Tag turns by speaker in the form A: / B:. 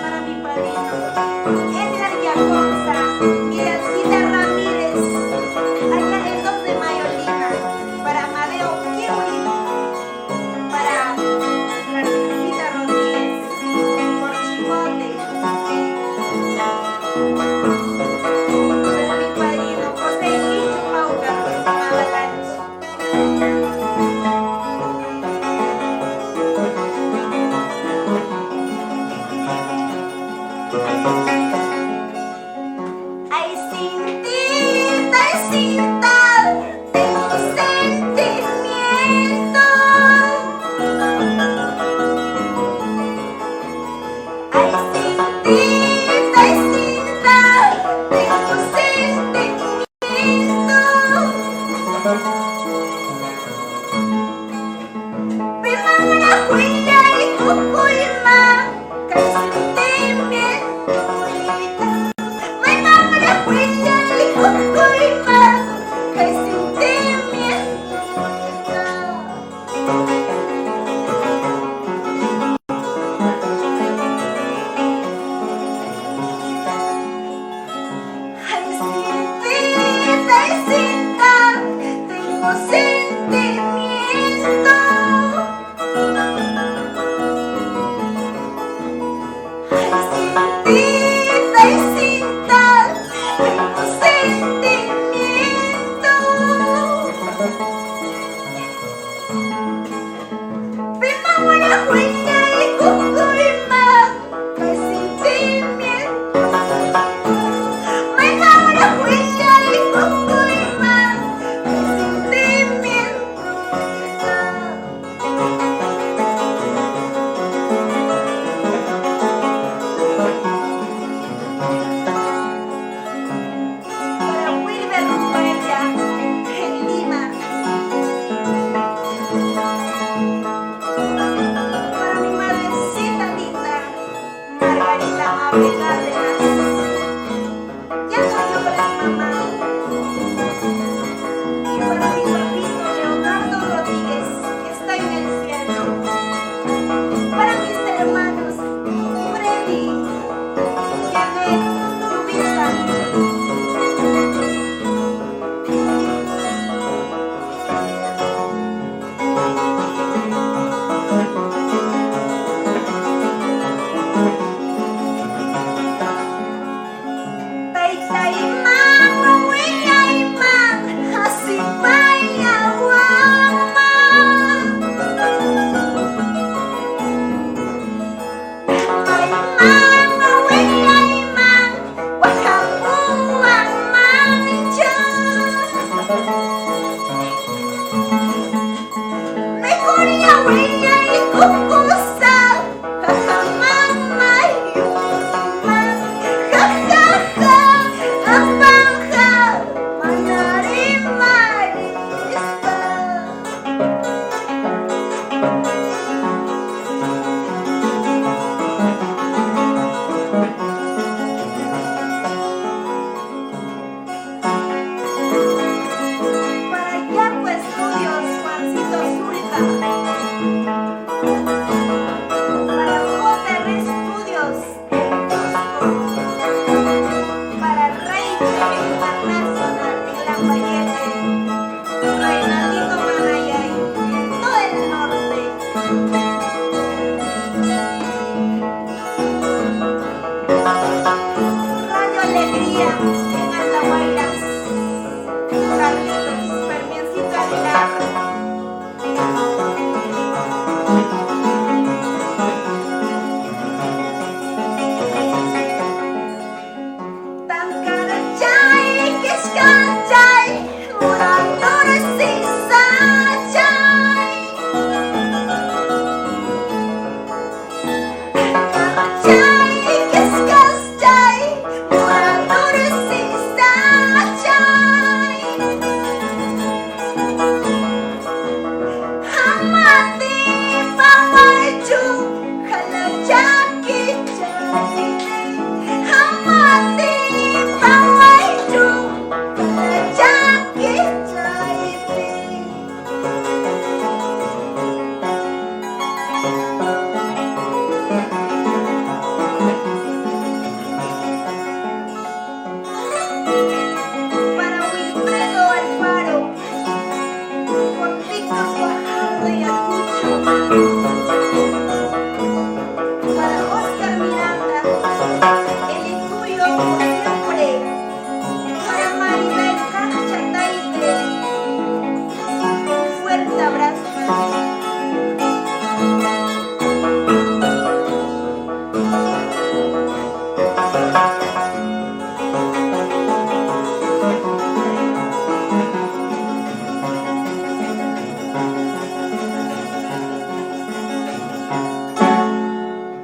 A: Para mi padrino, Edgar Yaconza y Alcida Ramírez, allá en 2 de Mayo, Lima. Para Amadeo Violin, para Carmencita Rodríguez, por Chipote. Para mi padrino, José Guillo Pauca, en Avalanche. Ay, Cinta, tengo sentimiento. Ay, Cinta, tengo sentimiento. Primavera, Huayno y Huayno, casi sentimiento. Primavera, Huayno y Huayno, casi Ay, Cinta, tengo sentimiento. Ay, Cinta, tengo sentimiento. Primavera, Huayno y Huayno, casi sentimiento. Primavera, Huayno y Huayno, casi sentimiento. Para Wilber Rumbaya, en Lima. Para mi madrecita linda, Margarita Mabel Cárdenas. Ya no llores, mamá. Y para mi papito Leonardo Rodríguez, que está en el cielo. Para mis hermanos Freddy, Janet, Luisa. Tay mama, wiyay man, hasipaya wama. Tay mama, wiyay man, wakamuang manja. May kuya wiyay kukusa, kakamama yuman, kakaha, apangha, manarimarista. Para Yaco Estudios, Juancito Zurita. Para JR Estudios, en Cusco. Para Rachel Internacional, en Lambayeque. Reinaldito Manayay, en todo el norte. Radio Alegría, en Andahuaylas. Carlitos, Fermiencito Aguilar. Tangkarachay, Kishkachay, Muradores y Sachay.